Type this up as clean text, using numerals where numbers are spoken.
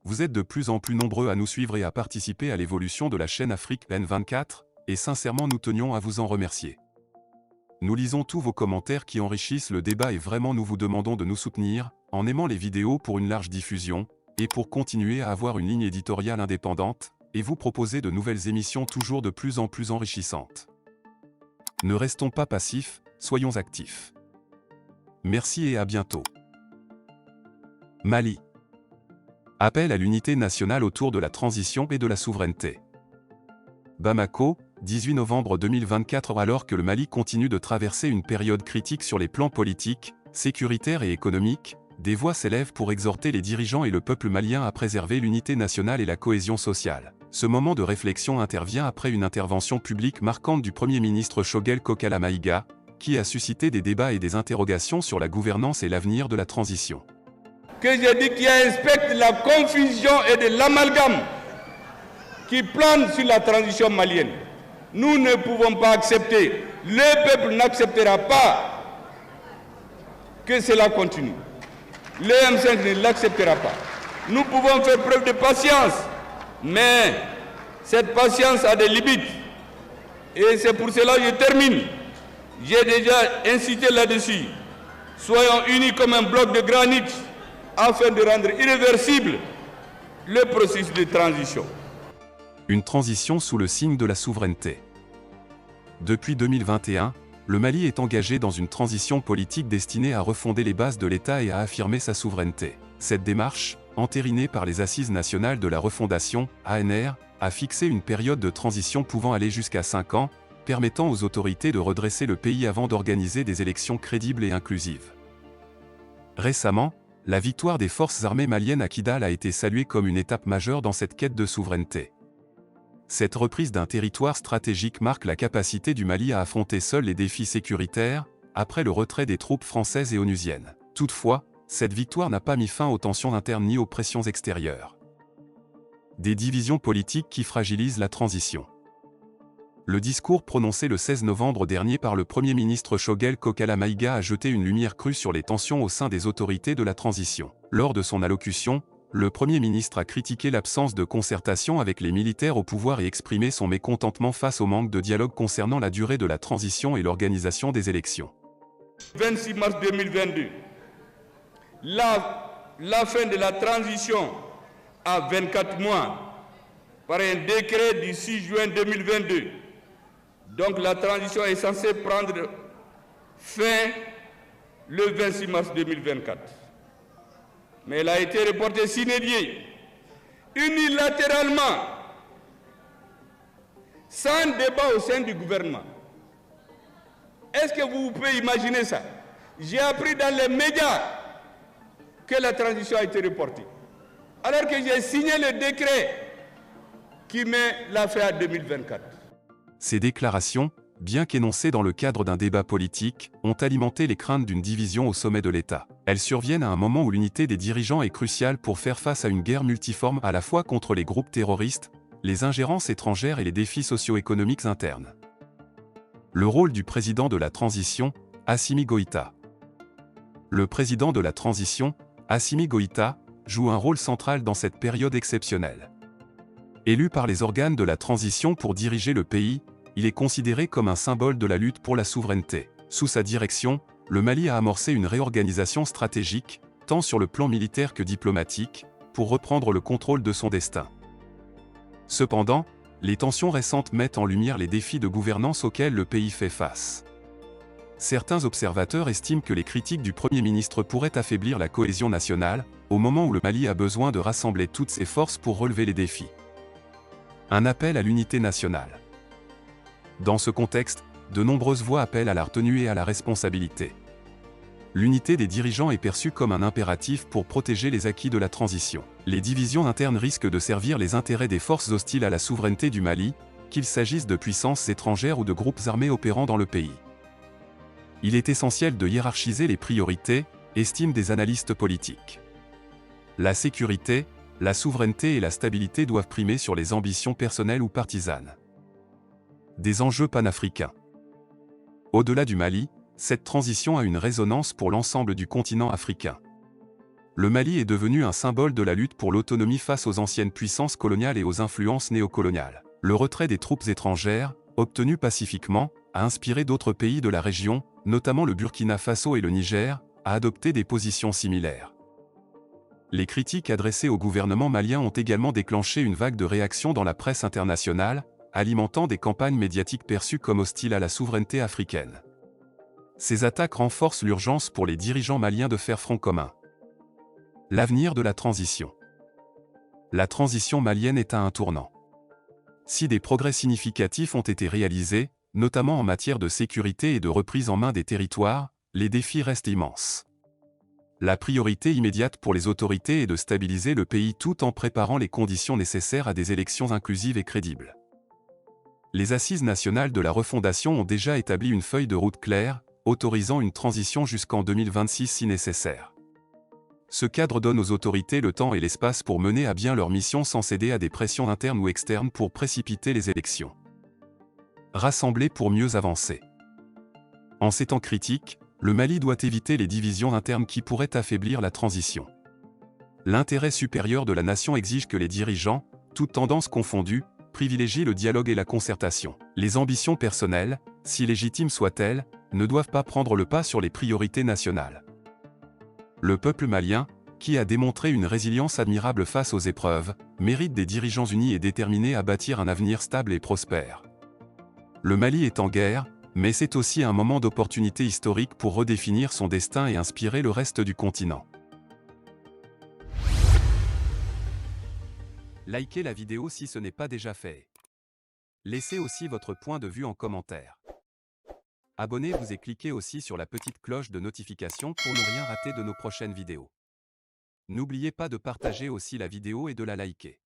Vous êtes de plus en plus nombreux à nous suivre et à participer à l'évolution de la chaîne Afrique N24, et sincèrement nous tenions à vous en remercier. Nous lisons tous vos commentaires qui enrichissent le débat et vraiment nous vous demandons de nous soutenir, en aimant les vidéos pour une large diffusion, et pour continuer à avoir une ligne éditoriale indépendante, et vous proposer de nouvelles émissions toujours de plus en plus enrichissantes. Ne restons pas passifs, soyons actifs. Merci et à bientôt. Mali. Appel à l'unité nationale autour de la transition et de la souveraineté. Bamako, 18 novembre 2024. Alors que le Mali continue de traverser une période critique sur les plans politiques, sécuritaires et économiques, des voix s'élèvent pour exhorter les dirigeants et le peuple malien à préserver l'unité nationale et la cohésion sociale. Ce moment de réflexion intervient après une intervention publique marquante du Premier ministre Choguel Kokala Maïga, qui a suscité des débats et des interrogations sur la gouvernance et l'avenir de la transition. Que j'ai dit qu'il y a un spectre de la confusion et de l'amalgame qui plane sur la transition malienne. Nous ne pouvons pas accepter, le peuple n'acceptera pas que cela continue. Le M5 ne l'acceptera pas. Nous pouvons faire preuve de patience, mais cette patience a des limites. Et c'est pour cela que je termine. J'ai déjà incité là-dessus. Soyons unis comme un bloc de granit afin de rendre irréversible le processus de transition. Une transition sous le signe de la souveraineté. Depuis 2021, le Mali est engagé dans une transition politique destinée à refonder les bases de l'État et à affirmer sa souveraineté. Cette démarche, entérinée par les Assises nationales de la refondation, ANR, a fixé une période de transition pouvant aller jusqu'à 5 ans, permettant aux autorités de redresser le pays avant d'organiser des élections crédibles et inclusives. Récemment, la victoire des forces armées maliennes à Kidal a été saluée comme une étape majeure dans cette quête de souveraineté. Cette reprise d'un territoire stratégique marque la capacité du Mali à affronter seul les défis sécuritaires, après le retrait des troupes françaises et onusiennes. Toutefois, cette victoire n'a pas mis fin aux tensions internes ni aux pressions extérieures. Des divisions politiques qui fragilisent la transition. Le discours prononcé le 16 novembre dernier par le Premier ministre Choguel Kokala Maïga a jeté une lumière crue sur les tensions au sein des autorités de la transition. Lors de son allocution, le Premier ministre a critiqué l'absence de concertation avec les militaires au pouvoir et exprimé son mécontentement face au manque de dialogue concernant la durée de la transition et l'organisation des élections. 26 mars 2022, la fin de la transition à 24 mois par un décret du 6 juin 2022. Donc la transition est censée prendre fin le 26 mars 2024. Mais elle a été reportée sine die, unilatéralement, sans débat au sein du gouvernement. Est-ce que vous pouvez imaginer ça? J'ai appris dans les médias que la transition a été reportée, alors que j'ai signé le décret qui met la fin à 2024. Ces déclarations, bien qu'énoncées dans le cadre d'un débat politique, ont alimenté les craintes d'une division au sommet de l'État. Elles surviennent à un moment où l'unité des dirigeants est cruciale pour faire face à une guerre multiforme à la fois contre les groupes terroristes, les ingérences étrangères et les défis socio-économiques internes. Le rôle du président de la transition, Assimi Goïta. Le président de la transition, Assimi Goïta, joue un rôle central dans cette période exceptionnelle. Élu par les organes de la transition pour diriger le pays, il est considéré comme un symbole de la lutte pour la souveraineté. Sous sa direction, le Mali a amorcé une réorganisation stratégique, tant sur le plan militaire que diplomatique, pour reprendre le contrôle de son destin. Cependant, les tensions récentes mettent en lumière les défis de gouvernance auxquels le pays fait face. Certains observateurs estiment que les critiques du Premier ministre pourraient affaiblir la cohésion nationale, au moment où le Mali a besoin de rassembler toutes ses forces pour relever les défis. Un appel à l'unité nationale. Dans ce contexte, de nombreuses voix appellent à la retenue et à la responsabilité. L'unité des dirigeants est perçue comme un impératif pour protéger les acquis de la transition. Les divisions internes risquent de servir les intérêts des forces hostiles à la souveraineté du Mali, qu'il s'agisse de puissances étrangères ou de groupes armés opérant dans le pays. Il est essentiel de hiérarchiser les priorités, estiment des analystes politiques. La sécurité, la souveraineté et la stabilité doivent primer sur les ambitions personnelles ou partisanes. Des enjeux panafricains. Au-delà du Mali, cette transition a une résonance pour l'ensemble du continent africain. Le Mali est devenu un symbole de la lutte pour l'autonomie face aux anciennes puissances coloniales et aux influences néocoloniales. Le retrait des troupes étrangères, obtenu pacifiquement, a inspiré d'autres pays de la région, notamment le Burkina Faso et le Niger, à adopter des positions similaires. Les critiques adressées au gouvernement malien ont également déclenché une vague de réactions dans la presse internationale, alimentant des campagnes médiatiques perçues comme hostiles à la souveraineté africaine. Ces attaques renforcent l'urgence pour les dirigeants maliens de faire front commun. L'avenir de la transition. La transition malienne est à un tournant. Si des progrès significatifs ont été réalisés, notamment en matière de sécurité et de reprise en main des territoires, les défis restent immenses. La priorité immédiate pour les autorités est de stabiliser le pays tout en préparant les conditions nécessaires à des élections inclusives et crédibles. Les Assises nationales de la refondation ont déjà établi une feuille de route claire, autorisant une transition jusqu'en 2026 si nécessaire. Ce cadre donne aux autorités le temps et l'espace pour mener à bien leur mission sans céder à des pressions internes ou externes pour précipiter les élections. Rassembler pour mieux avancer. En ces temps critiques, le Mali doit éviter les divisions internes qui pourraient affaiblir la transition. L'intérêt supérieur de la nation exige que les dirigeants, toutes tendances confondues, privilégient le dialogue et la concertation. Les ambitions personnelles, si légitimes soient-elles, ne doivent pas prendre le pas sur les priorités nationales. Le peuple malien, qui a démontré une résilience admirable face aux épreuves, mérite des dirigeants unis et déterminés à bâtir un avenir stable et prospère. Le Mali est en guerre, mais c'est aussi un moment d'opportunité historique pour redéfinir son destin et inspirer le reste du continent. Likez la vidéo si ce n'est pas déjà fait. Laissez aussi votre point de vue en commentaire. Abonnez-vous et cliquez aussi sur la petite cloche de notification pour ne rien rater de nos prochaines vidéos. N'oubliez pas de partager aussi la vidéo et de la liker.